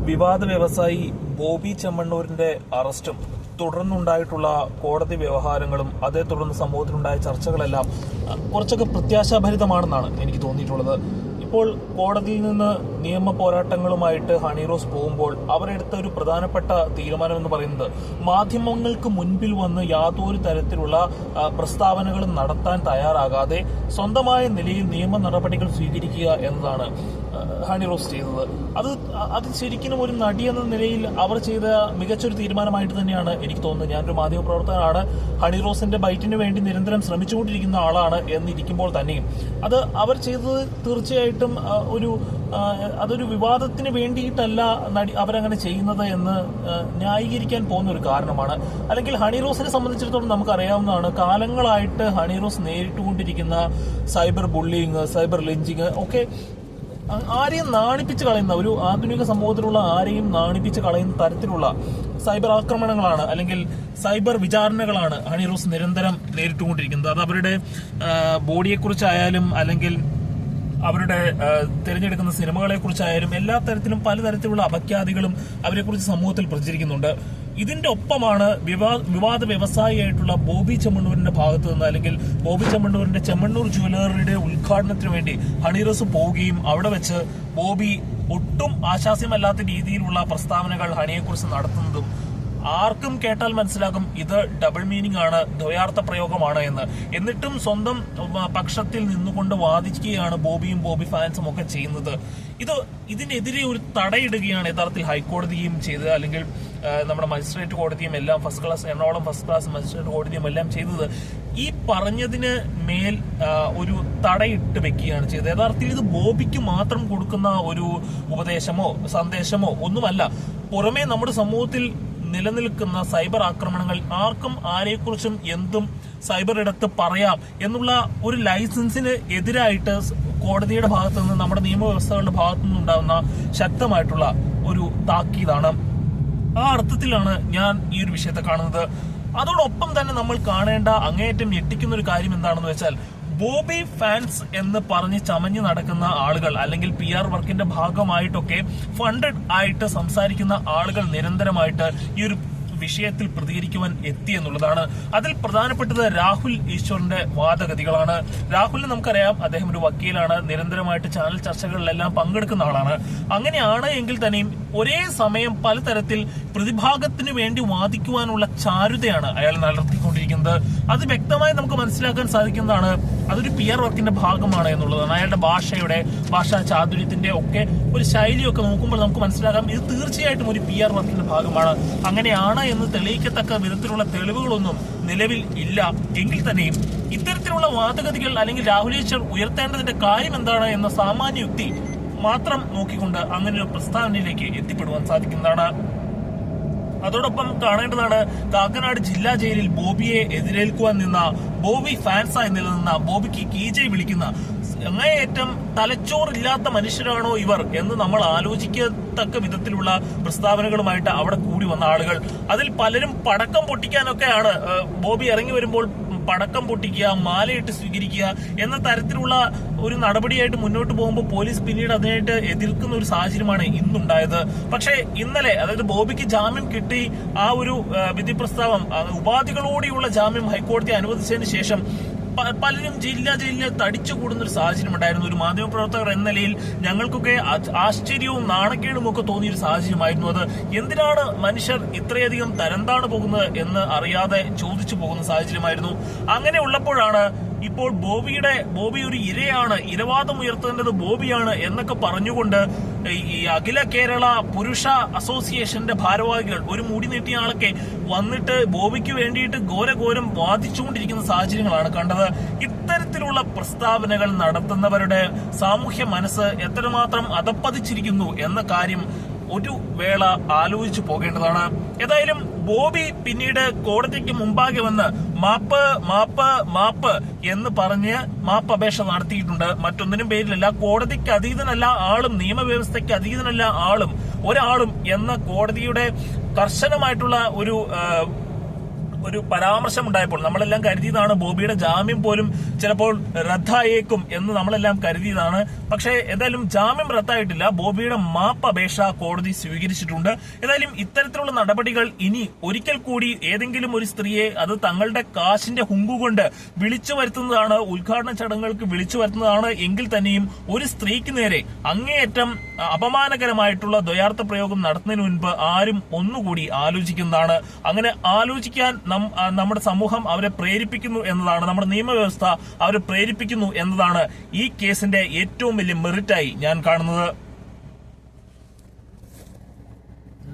വിവാദ വ്യവസായി ബോബി ചെമ്മണ്ണൂരിന്റെ അറസ്റ്റും തുടർന്നുണ്ടായിട്ടുള്ള കോടതി വ്യവഹാരങ്ങളും അതേ തുടർന്ന് സമൂഹത്തിലുണ്ടായ ചർച്ചകളെല്ലാം കുറച്ചൊക്കെ പ്രത്യാശാഭരിതമാണെന്നാണ് എനിക്ക് തോന്നിയിട്ടുള്ളത്. ഇപ്പോൾ കോടതിയിൽ നിന്ന് നിയമ പോരാട്ടങ്ങളുമായിട്ട് ഹണി റോസ് പോകുമ്പോൾ അവരെടുത്ത ഒരു പ്രധാനപ്പെട്ട തീരുമാനം എന്ന് പറയുന്നത് മാധ്യമങ്ങൾക്ക് മുൻപിൽ വന്ന് യാതൊരു തരത്തിലുള്ള പ്രസ്താവനകളും നടത്താൻ തയ്യാറാകാതെ സ്വന്തമായ നിലയിൽ നിയമ നടപടികൾ സ്വീകരിക്കുക എന്നതാണ് ഹണി റോസ് ചെയ്തത്. അത് ശരിക്കും ഒരു നടി എന്ന നിലയിൽ അവർ ചെയ്ത മികച്ചൊരു തീരുമാനമായിട്ട് തന്നെയാണ് എനിക്ക് തോന്നുന്നത്. ഞാനൊരു മാധ്യമപ്രവർത്തകനാണ്, ഹണി റോസിന്റെ ബൈറ്റിന് വേണ്ടി നിരന്തരം ശ്രമിച്ചുകൊണ്ടിരിക്കുന്ന ആളാണ് എന്നിരിക്കുമ്പോൾ തന്നെയും അത് അവർ ചെയ്തത് തീർച്ചയായിട്ടും അതൊരു വിവാദത്തിന് വേണ്ടിയിട്ടല്ല അവരങ്ങനെ ചെയ്യുന്നത് എന്ന് ന്യായീകരിക്കാൻ പോകുന്ന ഒരു കാരണമാണ്. അല്ലെങ്കിൽ ഹണി റോസിനെ സംബന്ധിച്ചിടത്തോളം നമുക്കറിയാവുന്നതാണ്, കാലങ്ങളായിട്ട് ഹണി റോസ് നേരിട്ടുകൊണ്ടിരിക്കുന്ന സൈബർ ബുള്ളിങ്, സൈബർ ലിഞ്ചിങ് ഒക്കെ ആരെയും നാണിപ്പിച്ച് കളയുന്ന, ഒരു ആധുനിക സമൂഹത്തിലുള്ള ആരെയും നാണിപ്പിച്ച് കളയുന്ന തരത്തിലുള്ള സൈബർ ആക്രമണങ്ങളാണ് അല്ലെങ്കിൽ സൈബർ വിചാരണകളാണ് ഹണി റോസ് നിരന്തരം നേരിട്ടുകൊണ്ടിരിക്കുന്നത്. അത് അവരുടെ ബോഡിയെക്കുറിച്ചായാലും അല്ലെങ്കിൽ അവരുടെ തിരഞ്ഞെടുക്കുന്ന സിനിമകളെ കുറിച്ചായാലും എല്ലാ തരത്തിലും പലതരത്തിലുള്ള അപഖ്യാതികളും അവരെക്കുറിച്ച് സമൂഹത്തിൽ പ്രചരിക്കുന്നുണ്ട്. ഇതിന്റെ ഒപ്പമാണ് വിവാദ വ്യവസായിയായിട്ടുള്ള ബോബി ചെമ്മണ്ണൂരിന്റെ ഭാഗത്തു നിന്ന് അല്ലെങ്കിൽ ബോബി ചെമ്മണ്ണൂരിന്റെ ചെമ്മണ്ണൂർ ജ്വല്ലറിയുടെ ഉദ്ഘാടനത്തിന് വേണ്ടി ഹണി റോസ് പോവുകയും അവിടെ വെച്ച് ബോബി ഒട്ടും ആശാസ്യമല്ലാത്ത രീതിയിലുള്ള പ്രസ്താവനകൾ ഹണിയെക്കുറിച്ച് നടത്തുന്നതും ആർക്കും കേട്ടാൽ മനസ്സിലാകും ഇത് ഡബിൾ മീനിങ് ആണ്, ദ്വയാർത്ഥ പ്രയോഗമാണ് എന്ന്. എന്നിട്ടും സ്വന്തം പക്ഷത്തിൽ നിന്നുകൊണ്ട് വാദിക്കുകയാണ് ബോബിയും ബോബി ഫാൻസും ഒക്കെ ചെയ്യുന്നത്. ഇതിനെതിരെ ഒരു തടയിടുകയാണ് യഥാർത്ഥത്തിൽ ഹൈക്കോടതിയും ചെയ്തത്, അല്ലെങ്കിൽ നമ്മുടെ മജിസ്ട്രേറ്റ് കോടതിയും എല്ലാം എറണാകുളം ഫസ്റ്റ് ക്ലാസ് മജിസ്ട്രേറ്റ് കോടതിയും എല്ലാം ചെയ്തത് ഈ പറഞ്ഞതിന് മേൽ ഒരു തടയിട്ട് വെക്കുകയാണ് ചെയ്തത്. യഥാർത്ഥത്തിൽ ഇത് ബോബിക്ക് മാത്രം കൊടുക്കുന്ന ഒരു ഉപദേശമോ സന്ദേശമോ ഒന്നുമല്ല. പുറമേ നമ്മുടെ സമൂഹത്തിൽ നിലനിൽക്കുന്ന സൈബർ ആക്രമണങ്ങൾ ആർക്കും ആരെക്കുറിച്ചും എന്തും സൈബർ ഇടത്ത് പറയാം എന്നുള്ള ഒരു ലൈസൻസിന് എതിരായിട്ട് കോടതിയുടെ ഭാഗത്തു നിന്ന്, നമ്മുടെ നിയമവ്യവസ്ഥകളുടെ ഭാഗത്തു നിന്നുണ്ടാകുന്ന ശക്തമായിട്ടുള്ള ഒരു താക്കീതാണ്. ആ അർത്ഥത്തിലാണ് ഞാൻ ഈ ഒരു വിഷയത്തെ കാണുന്നത്. അതോടൊപ്പം തന്നെ നമ്മൾ കാണേണ്ട അങ്ങേയറ്റം ഞെട്ടിക്കുന്ന ഒരു കാര്യം എന്താണെന്ന് വെച്ചാൽ, ബോബി ഫാൻസ് എന്ന് പറഞ്ഞ് ചമഞ്ഞു നടക്കുന്ന ആളുകൾ അല്ലെങ്കിൽ PR വർക്കിന്റെ ഭാഗമായിട്ടൊക്കെ ഫണ്ടഡ് ആയിട്ട് സംസാരിക്കുന്ന ആളുകൾ നിരന്തരമായിട്ട് ഈ ഒരു വിഷയത്തിൽ പ്രതികരിക്കുവാൻ എത്തി എന്നുള്ളതാണ്. അതിൽ പ്രധാനപ്പെട്ടത് രാഹുൽ ഈശ്വറിന്റെ വാദഗതികളാണ്. രാഹുലിനെ നമുക്കറിയാം, അദ്ദേഹം ഒരു വക്കീലാണ്, നിരന്തരമായിട്ട് ചാനൽ ചർച്ചകളിലെല്ലാം പങ്കെടുക്കുന്ന ആളാണ്. അങ്ങനെയാണ് എങ്കിൽ തന്നെയും ഒരേ സമയം പലതരത്തിൽ പ്രതിഭാഗത്തിന് വേണ്ടി വാദിക്കുവാനുള്ള ചാരുതയാണ് അയാൾ നടത്തിക്കൊണ്ടിരിക്കുന്നത്. അത് വ്യക്തമായി നമുക്ക് മനസ്സിലാക്കാൻ സാധിക്കുന്നതാണ്. അതൊരു PR വർക്കിന്റെ ഭാഗമാണ് എന്നുള്ളതാണ്. അയാളുടെ ഭാഷാ ചാതുര്യത്തിന്റെ ഒക്കെ ഒരു ശൈലിയൊക്കെ നോക്കുമ്പോൾ നമുക്ക് മനസ്സിലാക്കാം ഇത് തീർച്ചയായിട്ടും ഒരു PR വർക്കിന്റെ ഭാഗമാണ്. അങ്ങനെയാണ് എന്ന് തെളിയിക്കത്തക്ക വിധത്തിലുള്ള തെളിവുകളൊന്നും നിലവിൽ ഇല്ല. എങ്കിൽ തന്നെയും ഇത്തരത്തിലുള്ള വാദഗതികൾ അല്ലെങ്കിൽ രാഹുൽ ഈശ്വർ ഉയർത്തേണ്ടതിന്റെ കാര്യം എന്താണ് എന്ന സാമാന്യ യുക്തി മാത്രം നോക്കിക്കൊണ്ട് അങ്ങനെ ഒരു പ്രസ്താവനയിലേക്ക് എത്തിപ്പെടുവാൻ സാധിക്കുന്നതാണ്. അതോടൊപ്പം കാണേണ്ടതാണ്, കാക്കനാട് ജില്ലാ ജയിലിൽ ബോബിയെ എതിരേൽക്കുവാൻ നിന്ന, ബോബി ഫാൻസായി നിലനിന്ന, ബോബിക്ക് കീജയ് വിളിക്കുന്ന അങ്ങേയറ്റം തലച്ചോറില്ലാത്ത മനുഷ്യരാണോ ഇവർ എന്ന് നമ്മൾ ആലോചിക്കത്തക്ക വിധത്തിലുള്ള പ്രസ്താവനകളുമായിട്ട് അവിടെ കൂടി വന്ന ആളുകൾ. അതിൽ പലരും പടക്കം പൊട്ടിക്കാനൊക്കെയാണ് ബോബി ഇറങ്ങി വരുമ്പോൾ പടക്കം പൊട്ടിക്കുക, മാലയിട്ട് സ്വീകരിക്കുക എന്ന തരത്തിലുള്ള ഒരു നടപടിയായിട്ട് മുന്നോട്ട് പോകുമ്പോൾ പോലീസ് പിന്നീട് അതിനായിട്ട് എതിർക്കുന്ന ഒരു സാഹചര്യമാണ് ഇന്നുണ്ടായത്. പക്ഷേ ഇന്നലെ, അതായത് ബോബിക്ക് ജാമ്യം കിട്ടി, ആ ഒരു വിധി പ്രസ്താവം ഉപാധികളോടെയുള്ള ജാമ്യം ഹൈക്കോടതി അനുവദിച്ചതിന് ശേഷം പലരും ജില്ലാ ജയിലിൽ തടിച്ചുകൂടുന്ന ഒരു സാഹചര്യം ഉണ്ടായിരുന്നു. ഒരു മാധ്യമപ്രവർത്തകർ എന്ന നിലയിൽ ഞങ്ങൾക്കൊക്കെ ആശ്ചര്യവും നാണക്കേടും ഒക്കെ തോന്നിയൊരു സാഹചര്യമായിരുന്നു അത്. എന്തിനാണ് മനുഷ്യർ ഇത്രയധികം തരംതാണ് പോകുന്നത് എന്ന് അറിയാതെ ചോദിച്ചു പോകുന്ന സാഹചര്യമായിരുന്നു. അങ്ങനെ ഉള്ളപ്പോഴാണ് ഇപ്പോൾ ബോബി ഒരു ഇരയാണ്, ഇരവാദം ഉയർത്തേണ്ടത് ബോബിയാണ് എന്നൊക്കെ പറഞ്ഞുകൊണ്ട് ഈ അഖില കേരള പുരുഷ അസോസിയേഷന്റെ ഭാരവാഹികൾ, ഒരു മുടി നീട്ടിയ ആളൊക്കെ വന്നിട്ട് ബോബിക്ക് വേണ്ടിയിട്ട് ഘോരഘോരം വാദിച്ചുകൊണ്ടിരിക്കുന്ന സാഹചര്യങ്ങളാണ് കണ്ടത്. ഇത്തരത്തിലുള്ള പ്രസ്താവനകൾ നടത്തുന്നവരുടെ സാമൂഹ്യ മനസ്സ് എത്രമാത്രം അധപ്പതിച്ചിരിക്കുന്നു എന്ന കാര്യം ഒരു വേള ആലോചിച്ചു പോകേണ്ടതാണ്. ഏതായാലും ബോബി പിന്നീട് കോടതിക്ക് മുമ്പാകെ വന്ന് മാപ്പ് എന്ന് പറഞ്ഞ് മാപ്പപേക്ഷ നടത്തിയിട്ടുണ്ട്. മറ്റൊന്നിനും പേരിലല്ല, കോടതിക്ക് അതീതനല്ല ആളും, നിയമവ്യവസ്ഥയ്ക്ക് അതീതനല്ല ഒരാളും എന്ന കോടതിയുടെ കർശനമായിട്ടുള്ള ഒരു പരാമർശം ഉണ്ടായപ്പോൾ നമ്മളെല്ലാം കരുതിയതാണ് ബോബിയുടെ ജാമ്യം പോലും ചിലപ്പോൾ റദ്ദായേക്കും എന്ന് നമ്മളെല്ലാം കരുതിയതാണ്. പക്ഷേ എന്തായാലും ജാമ്യം റദ്ദായിട്ടില്ല. ബോബിയുടെ മാപ്പ് അപേക്ഷ കോടതി സ്വീകരിച്ചിട്ടുണ്ട്. ഏതായാലും ഇത്തരത്തിലുള്ള നടപടികൾ ഇനി ഒരിക്കൽ കൂടി ഏതെങ്കിലും ഒരു സ്ത്രീയെ അത് തങ്ങളുടെ കാശിന്റെ ഹുങ്കുകൊണ്ട് വിളിച്ചു വരുത്തുന്നതാണ്, ഉദ്ഘാടന ചടങ്ങുകൾക്ക് വിളിച്ചു വരുത്തുന്നതാണ് എങ്കിൽ തന്നെയും ഒരു സ്ത്രീക്ക് നേരെ അങ്ങേയറ്റം അപമാനകരമായിട്ടുള്ള ദ്വയാർത്ഥ പ്രയോഗം നടത്തുന്നതിന് മുൻപ് ആരും ഒന്നുകൂടി ആലോചിക്കുന്നതാണ്. അങ്ങനെ ആലോചിക്കാൻ നമ്മുടെ സമൂഹം അവരെ പ്രേരിപ്പിക്കുന്നു എന്നതാണ്, നമ്മുടെ നിയമവ്യവസ്ഥ അവരെ പ്രേരിപ്പിക്കുന്നു എന്നതാണ് ഈ കേസിന്റെ ഏറ്റവും വലിയ മെറിറ്റായി ഞാൻ കാണുന്നത്.